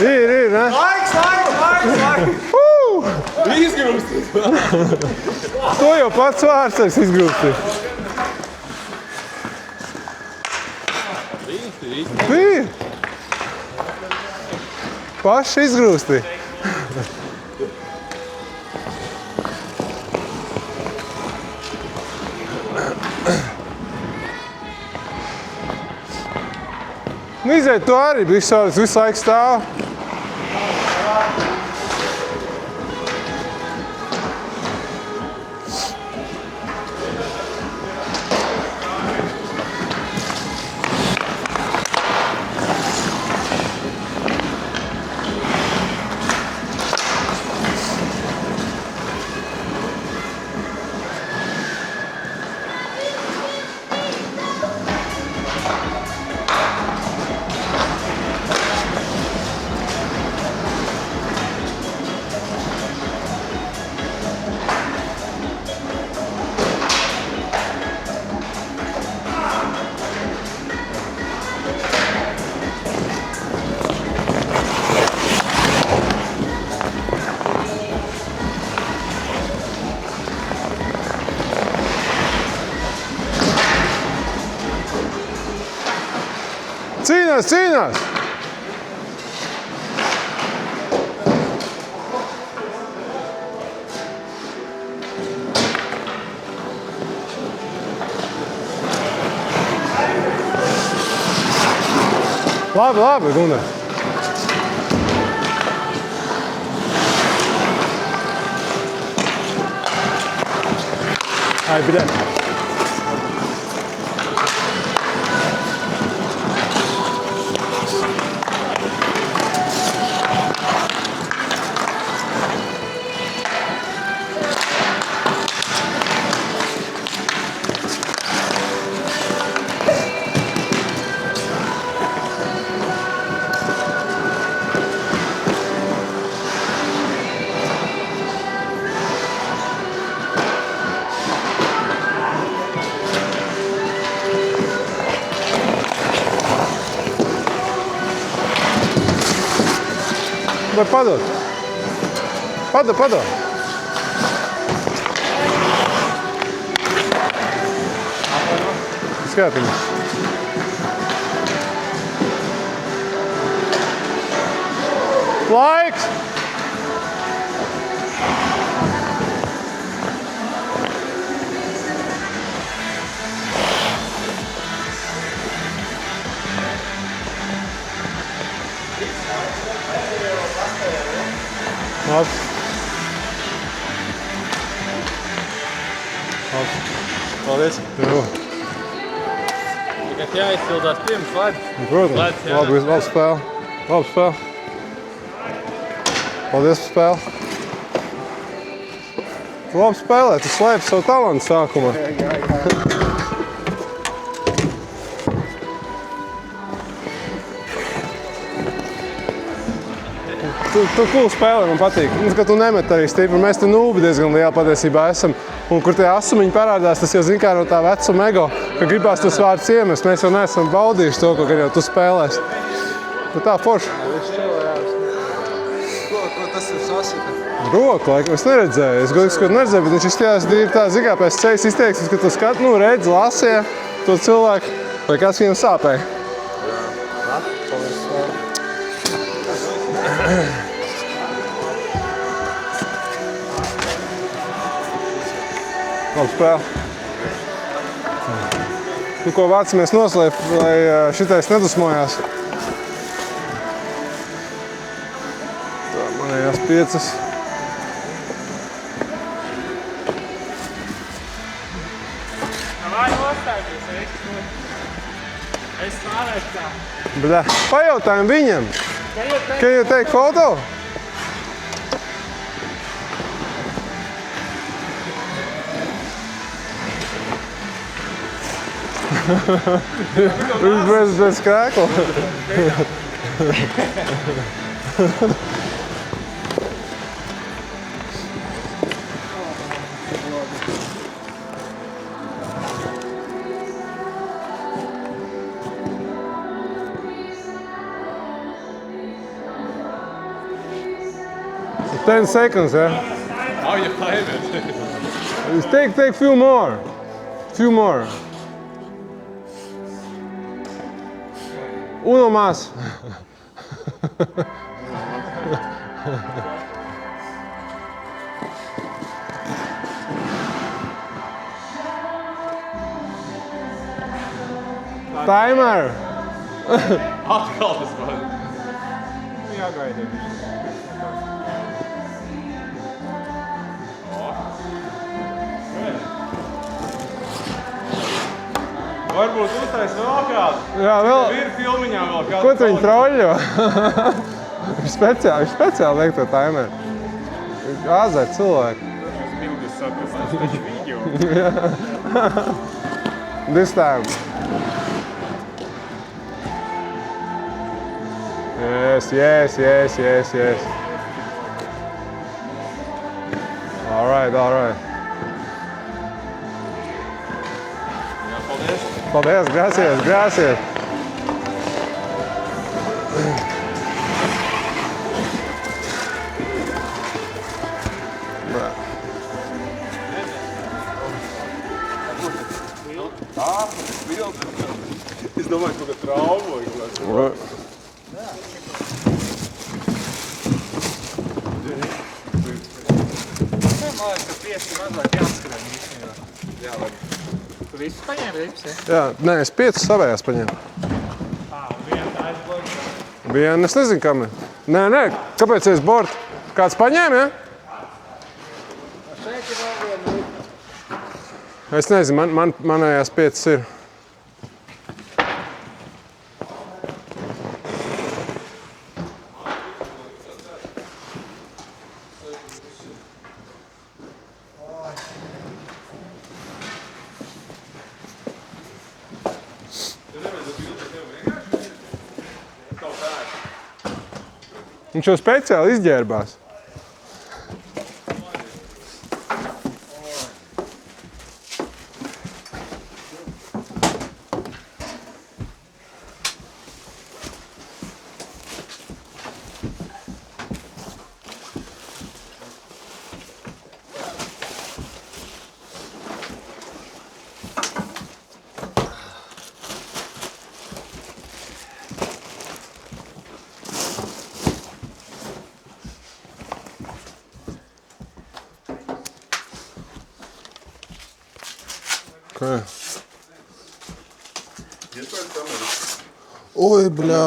Ir, ne? Laiks! Izgrūstīt! To jau pats vārds es izgrūstīt. Bija. Paši izgrūstīt. Nu, izēj, tu arī visu laiku stāv. Cīnās! Labi, Gunnar. Ai, bļaļ. Vai padod? Padod. Skatiņas. Laiks! Labi. Paldies. Jā. Tikai jāizpildās pirms ledus. Protams. Labi spēle. Paldies par spēli. Tu labi spēlē, tu slēpi savu talantu sākumā. Tu cool spēlē, man patīk. Ka tu nemet arī stipri. Mēs te nūbi diezgan liela patiesībā esam. Un kur tie asumiņi parādās, tas jau zin kā no tā vecuma ego, ka gribās tos vārdus iemest. Mēs jau neesam baudījuši to, ka jau tu spēlēsi. Nu tā forši. Ko tas ir sasita? Roku, laikam, es neredzēju. Es godīgi skatu neredzēju, bet viņš izskatās divi tā, zin kā pēc ceļas izteiksmes, ka tu skat, redzi, lasīja to cilvēku, vai kāds viņam sāpēja. Labi spēle. Nu, ko vācamies noslēpt, lai šitais nedusmojās. Tā, manējās 5. Vai nostājies, es stāvēšu tā. Bļā, pajautājam viņam. Can you take photo? Viņš bez krēkla. 10 seconds, yeah? Oh, you time it. Take few more. Few more. Uno más. Timer. Atkal tas man. Jāgaida. Varbūt uztais vēl kādu. Jā, vēl. Ir filmiņā vēl kādu. Ko tu viņu troļļo? Viņš speciāli liek to timeru. Āzē cilvēku. Bildes sakas, tas taču video. This time. Yes. All right. Paldies, gracias. Es domāju, ka kaut kā traumoju. Man liekas, ka 5 mazāk jāskrien īstenībā. Jā, labi. Tu visus paņēmi rips, ja? Jā, nē, es 5 savējās paņēmu. Viena tā aizblokta. Vienu, es nezinu, kam ir. Nē, kāpēc es bortu? Kāds paņēma, ja? Šeit ir vēl viena. Es nezinu, manējās 5 ir. Viņš jau speciāli izģērbās. Okay. Ой, бля.